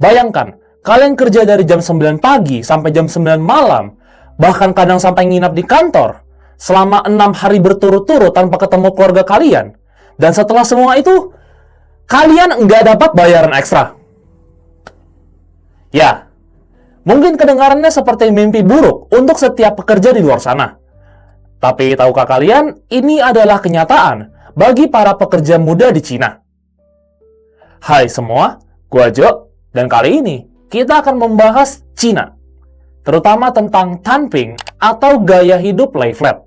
Bayangkan, kalian kerja dari jam 9 pagi sampai jam 9 malam, bahkan kadang sampai nginap di kantor, selama 6 hari berturut-turut tanpa ketemu keluarga kalian. Dan setelah semua itu, kalian nggak dapat bayaran ekstra. Ya, mungkin kedengarannya seperti mimpi buruk untuk setiap pekerja di luar sana. Tapi tahukah kalian, ini adalah kenyataan bagi para pekerja muda di Cina. Hai semua, gua Jo, dan kali ini kita akan membahas Cina, terutama tentang Tanping atau gaya hidup lay flat.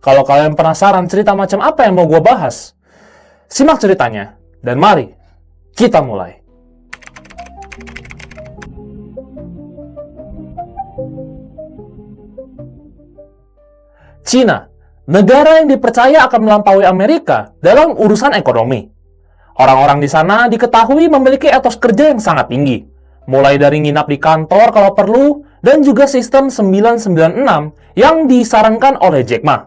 Kalau kalian penasaran cerita macam apa yang mau gua bahas, simak ceritanya, dan mari kita mulai. Cina, negara yang dipercaya akan melampaui Amerika dalam urusan ekonomi. Orang-orang di sana diketahui memiliki etos kerja yang sangat tinggi, mulai dari nginap di kantor kalau perlu, dan juga sistem 996 yang disarankan oleh Jack Ma.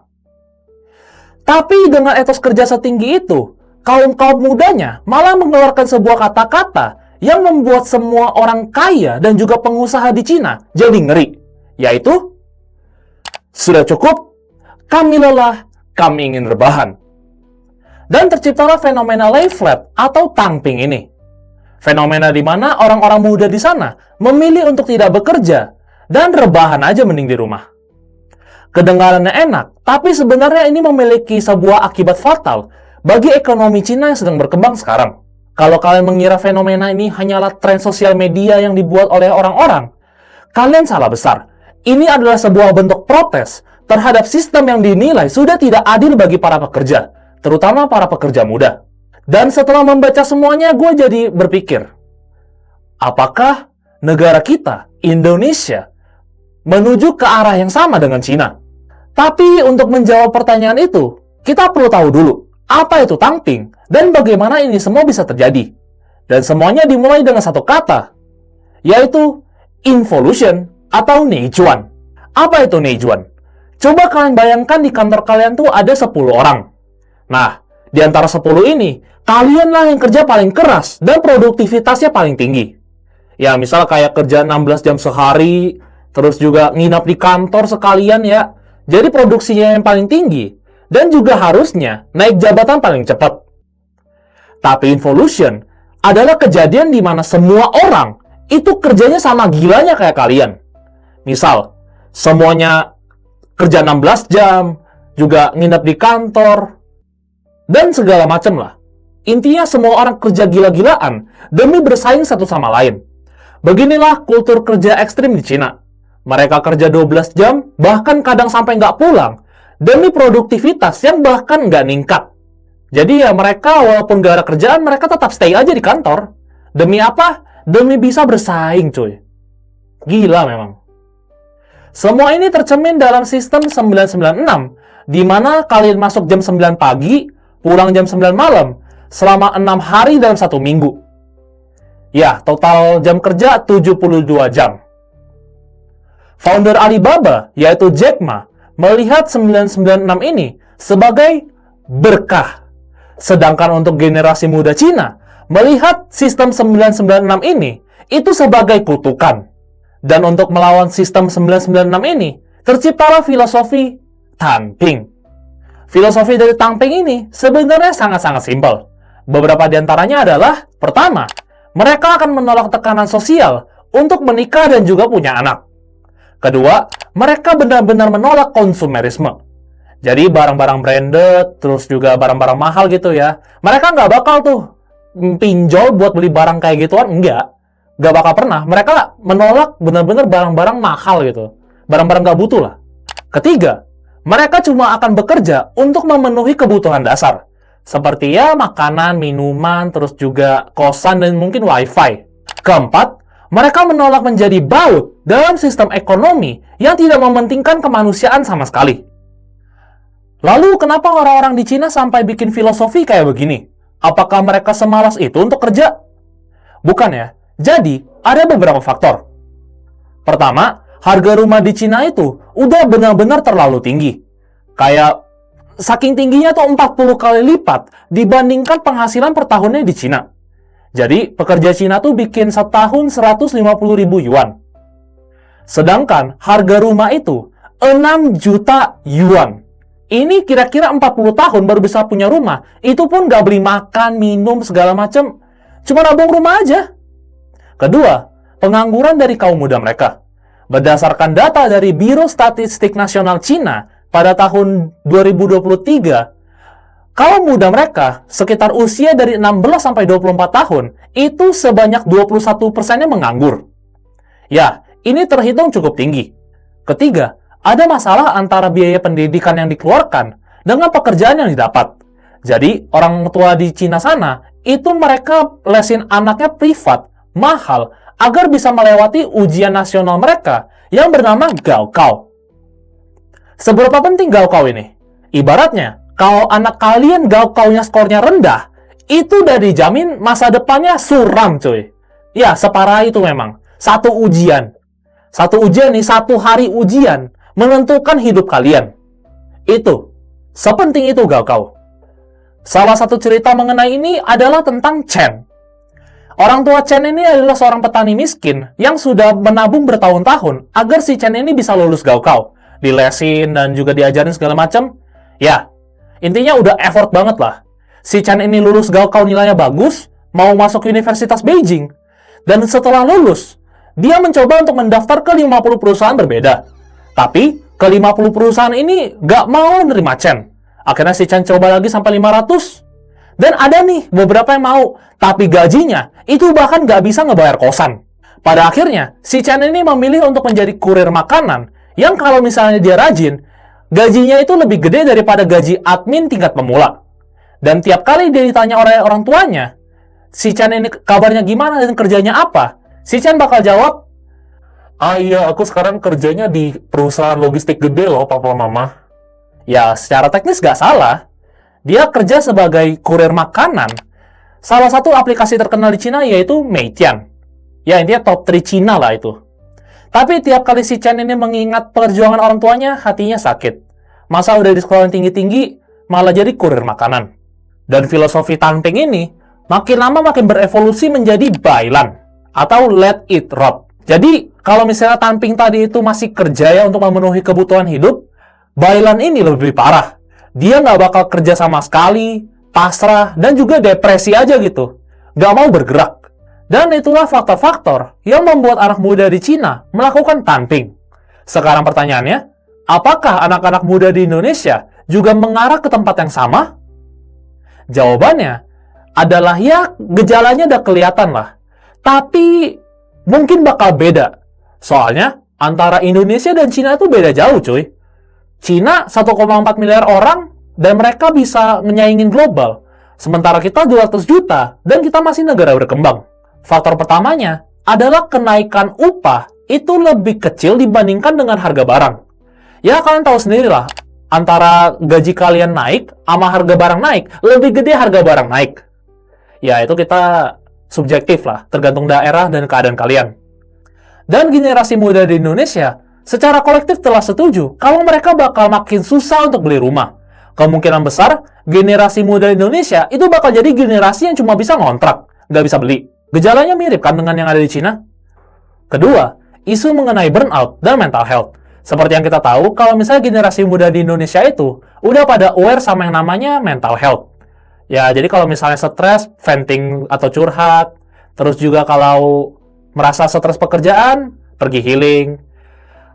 Tapi dengan etos kerja setinggi itu, kaum-kaum mudanya malah mengeluarkan sebuah kata-kata yang membuat semua orang kaya dan juga pengusaha di Cina jadi ngeri, yaitu, "Sudah cukup, kami lelah, kami ingin rebahan." Dan terciptalah fenomena lay flat atau Tanping ini. Fenomena di mana orang-orang muda di sana memilih untuk tidak bekerja dan rebahan aja mending di rumah. Kedengarannya enak, tapi sebenarnya ini memiliki sebuah akibat fatal bagi ekonomi Cina yang sedang berkembang sekarang. Kalau kalian mengira fenomena ini hanyalah tren sosial media yang dibuat oleh orang-orang, kalian salah besar. Ini adalah sebuah bentuk protes terhadap sistem yang dinilai sudah tidak adil bagi para pekerja, terutama para pekerja muda. Dan setelah membaca semuanya, gue jadi berpikir, apakah negara kita, Indonesia, menuju ke arah yang sama dengan Cina? Tapi untuk menjawab pertanyaan itu, kita perlu tahu dulu, apa itu Tanping, dan bagaimana ini semua bisa terjadi. Dan semuanya dimulai dengan satu kata, yaitu involution atau neijuan. Apa itu neijuan? Coba kalian bayangkan di kantor kalian tuh ada 10 orang. Nah, di antara 10 ini, kalianlah yang kerja paling keras dan produktivitasnya paling tinggi. Ya, misal kayak kerja 16 jam sehari, terus juga nginap di kantor sekalian ya. Jadi produksinya yang paling tinggi, dan juga harusnya naik jabatan paling cepat. Tapi involution adalah kejadian di mana semua orang itu kerjanya sama gilanya kayak kalian. Misal, semuanya kerja 16 jam, juga nginap di kantor, dan segala macam lah. Intinya semua orang kerja gila-gilaan demi bersaing satu sama lain. Beginilah kultur kerja ekstrim di Cina. Mereka kerja 12 jam, bahkan kadang sampai nggak pulang, demi produktivitas yang bahkan nggak ningkat. Jadi ya mereka walaupun nggak ada kerjaan, mereka tetap stay aja di kantor. Demi apa? Demi bisa bersaing, cuy. Gila memang. Semua ini tercermin dalam sistem 996, di mana kalian masuk jam 9 pagi, pulang jam 9 malam, selama 6 hari dalam 1 minggu. Ya, total jam kerja 72 jam. Founder Alibaba, yaitu Jack Ma, melihat 996 ini sebagai berkah. Sedangkan untuk generasi muda Cina, melihat sistem 996 ini, itu sebagai kutukan. Dan untuk melawan sistem 996 ini, terciptalah filosofi Tanping. Filosofi dari Tanping ini sebenarnya sangat-sangat simpel. Beberapa di antaranya adalah, pertama, mereka akan menolak tekanan sosial untuk menikah dan juga punya anak. Kedua, mereka benar-benar menolak konsumerisme. Jadi barang-barang branded, terus juga barang-barang mahal gitu ya. Mereka nggak bakal tuh pinjol buat beli barang kayak gituan, enggak. Nggak bakal pernah. Mereka menolak benar-benar barang-barang mahal gitu. Barang-barang nggak butuh lah. Ketiga, mereka cuma akan bekerja untuk memenuhi kebutuhan dasar. Seperti ya makanan, minuman, terus juga kosan, dan mungkin wifi. Keempat, mereka menolak menjadi baut dalam sistem ekonomi yang tidak mementingkan kemanusiaan sama sekali. Lalu kenapa orang-orang di Cina sampai bikin filosofi kayak begini? Apakah mereka semalas itu untuk kerja? Bukan ya. Jadi, ada beberapa faktor. Pertama, harga rumah di Cina itu udah benar-benar terlalu tinggi. Kayak saking tingginya tuh 40 kali lipat dibandingkan penghasilan per tahunnya di Cina. Jadi, pekerja Cina tuh bikin setahun 150.000 yuan. Sedangkan harga rumah itu 6 juta yuan. Ini kira-kira 40 tahun baru bisa punya rumah. Itu pun nggak beli makan, minum, segala macam. Cuma nabung rumah aja. Kedua, pengangguran dari kaum muda mereka. Berdasarkan data dari Biro Statistik Nasional Cina pada tahun 2023, kaum muda mereka sekitar usia dari 16 sampai 24 tahun itu sebanyak 21%-nya menganggur. Ya, ini terhitung cukup tinggi. Ketiga, ada masalah antara biaya pendidikan yang dikeluarkan dengan pekerjaan yang didapat. Jadi, orang tua di Cina sana, itu mereka lesin anaknya privat, mahal, agar bisa melewati ujian nasional mereka yang bernama Gaokao. Seberapa penting Gaokao ini? Ibaratnya, kalau anak kalian Gaokao-nya skornya rendah, itu udah dijamin masa depannya suram, cuy. Ya, separah itu memang. Satu ujian nih, 1 hari ujian, menentukan hidup kalian. Itu, sepenting itu Gaokao. Salah satu cerita mengenai ini adalah tentang Chen. Orang tua Chen ini adalah seorang petani miskin yang sudah menabung bertahun-tahun agar si Chen ini bisa lulus Gaokao. Dilesin dan juga diajarin segala macam. Ya, intinya udah effort banget lah. Si Chen ini lulus Gaokao nilainya bagus, mau masuk Universitas Beijing. Dan setelah lulus, dia mencoba untuk mendaftar ke 50 perusahaan berbeda. Tapi, ke 50 perusahaan ini nggak mau nerima Chen. Akhirnya si Chen coba lagi sampai 500. Dan ada nih beberapa yang mau, tapi gajinya itu bahkan nggak bisa ngebayar kosan. Pada akhirnya, si Chen ini memilih untuk menjadi kurir makanan, yang kalau misalnya dia rajin, gajinya itu lebih gede daripada gaji admin tingkat pemula. Dan tiap kali dia ditanya oleh orang tuanya, si Chen ini kabarnya gimana dan kerjanya apa? Si Chen bakal jawab, iya, aku sekarang kerjanya di perusahaan logistik gede loh, papa mama. Ya, secara teknis nggak salah. Dia kerja sebagai kurir makanan. Salah satu aplikasi terkenal di Cina yaitu Meitian. Ya, intinya top 3 Cina lah itu. Tapi tiap kali si Chen ini mengingat perjuangan orang tuanya, hatinya sakit. Masa udah di sekolah tinggi-tinggi, malah jadi kurir makanan. Dan filosofi Tanping ini, makin lama makin berevolusi menjadi Bailan, atau let it rot. Jadi, kalau misalnya Tanping tadi itu masih kerja ya untuk memenuhi kebutuhan hidup, Bailan ini lebih parah. Dia nggak bakal kerja sama sekali, pasrah, dan juga depresi aja gitu. Nggak mau bergerak. Dan itulah faktor-faktor yang membuat anak muda di Cina melakukan Tanping. Sekarang pertanyaannya, apakah anak-anak muda di Indonesia juga mengarah ke tempat yang sama? Jawabannya adalah ya gejalanya udah kelihatan lah. Tapi mungkin bakal beda. Soalnya antara Indonesia dan Cina itu beda jauh cuy. Cina 1,4 miliar orang dan mereka bisa menyaingin global. Sementara kita 200 juta dan kita masih negara berkembang. Faktor pertamanya adalah kenaikan upah itu lebih kecil dibandingkan dengan harga barang. Ya kalian tahu sendirilah, antara gaji kalian naik sama harga barang naik, lebih gede harga barang naik. Ya itu kita subjektif lah, tergantung daerah dan keadaan kalian. Dan generasi muda di Indonesia secara kolektif telah setuju kalau mereka bakal makin susah untuk beli rumah. Kemungkinan besar, generasi muda Indonesia itu bakal jadi generasi yang cuma bisa ngontrak, nggak bisa beli. Gejalanya mirip kan dengan yang ada di Cina? Kedua, isu mengenai burnout dan mental health. Seperti yang kita tahu, kalau misalnya generasi muda di Indonesia itu udah pada aware sama yang namanya mental health. Ya, jadi kalau misalnya stres, venting atau curhat, terus juga kalau merasa stres pekerjaan, pergi healing.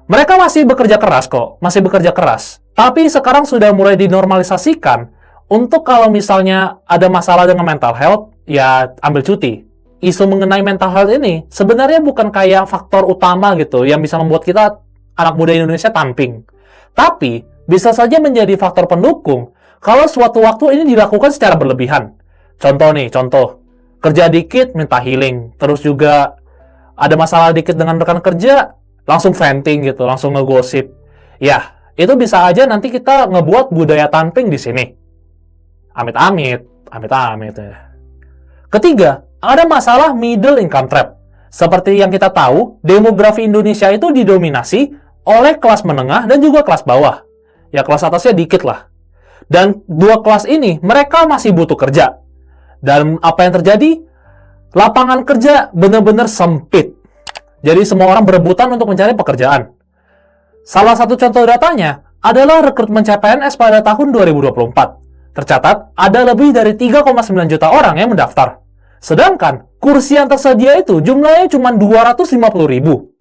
Mereka masih bekerja keras kok, masih bekerja keras. Tapi sekarang sudah mulai dinormalisasikan untuk kalau misalnya ada masalah dengan mental health, ya ambil cuti. Isu mengenai mental health ini sebenarnya bukan kayak faktor utama gitu yang bisa membuat kita anak muda Indonesia Tanping. Tapi bisa saja menjadi faktor pendukung kalau suatu waktu ini dilakukan secara berlebihan. Contoh, kerja dikit minta healing, terus juga ada masalah dikit dengan rekan kerja, langsung venting gitu, langsung ngegosip. Ya, itu bisa aja nanti kita ngebuat budaya Tanping di sini. Amit-amit ya. Ketiga, ada masalah middle income trap. Seperti yang kita tahu, demografi Indonesia itu didominasi oleh kelas menengah dan juga kelas bawah. Ya, kelas atasnya dikit lah. Dan dua kelas ini, mereka masih butuh kerja. Dan apa yang terjadi? lapangan kerja benar-benar sempit. Jadi semua orang berebutan untuk mencari pekerjaan. Salah satu contoh datanya adalah rekrutmen CPNS pada tahun 2024. Tercatat, ada lebih dari 3,9 juta orang yang mendaftar. Sedangkan, kursi yang tersedia itu jumlahnya cuma 250 ribu.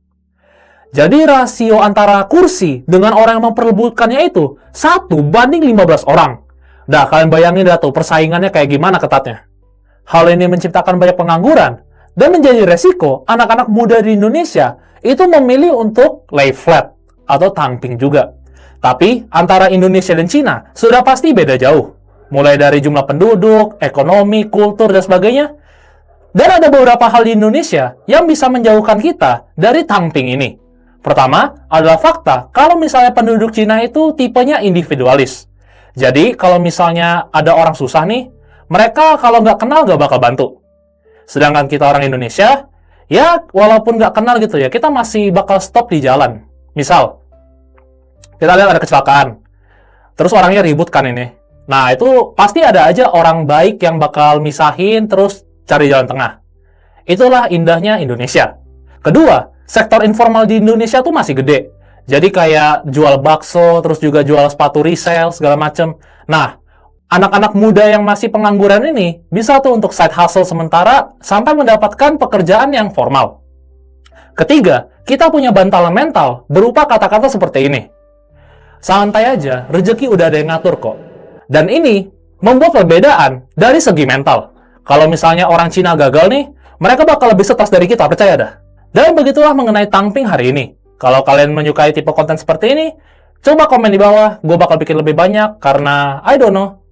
Jadi rasio antara kursi dengan orang yang memperebutkannya itu 1:15 orang. Nah, kalian bayangin dah tuh persaingannya kayak gimana ketatnya. Hal ini menciptakan banyak pengangguran dan menjadi resiko anak-anak muda di Indonesia itu memilih untuk lay flat atau tangping juga. Tapi antara Indonesia dan Cina sudah pasti beda jauh. Mulai dari jumlah penduduk, ekonomi, kultur, dan sebagainya. Dan ada beberapa hal di Indonesia yang bisa menjauhkan kita dari tangping ini. Pertama adalah fakta kalau misalnya penduduk Cina itu tipenya individualis. Jadi kalau misalnya ada orang susah nih, mereka kalau nggak kenal nggak bakal bantu. Sedangkan kita orang Indonesia, ya walaupun nggak kenal gitu ya, kita masih bakal stop di jalan. Misal, kita lihat ada kecelakaan, terus orangnya ribut kan ini. Nah, itu pasti ada aja orang baik yang bakal misahin, terus cari jalan tengah. Itulah indahnya Indonesia. Kedua, sektor informal di Indonesia tuh masih gede. Jadi kayak jual bakso, terus juga jual sepatu resell, segala macem. Nah, anak-anak muda yang masih pengangguran ini bisa tuh untuk side hustle sementara sampai mendapatkan pekerjaan yang formal. Ketiga, kita punya bantalan mental berupa kata-kata seperti ini. Santai aja, rezeki udah ada yang ngatur kok. Dan ini membuat perbedaan dari segi mental. Kalau misalnya orang Cina gagal nih, mereka bakal lebih setas dari kita, percaya dah. Dan begitulah mengenai tangping hari ini. Kalau kalian menyukai tipe konten seperti ini, coba komen di bawah, gue bakal bikin lebih banyak, karena, I don't know,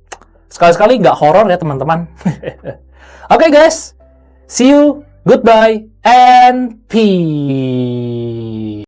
sekali-sekali nggak horor ya teman-teman. Oke guys, see you, goodbye, and peace.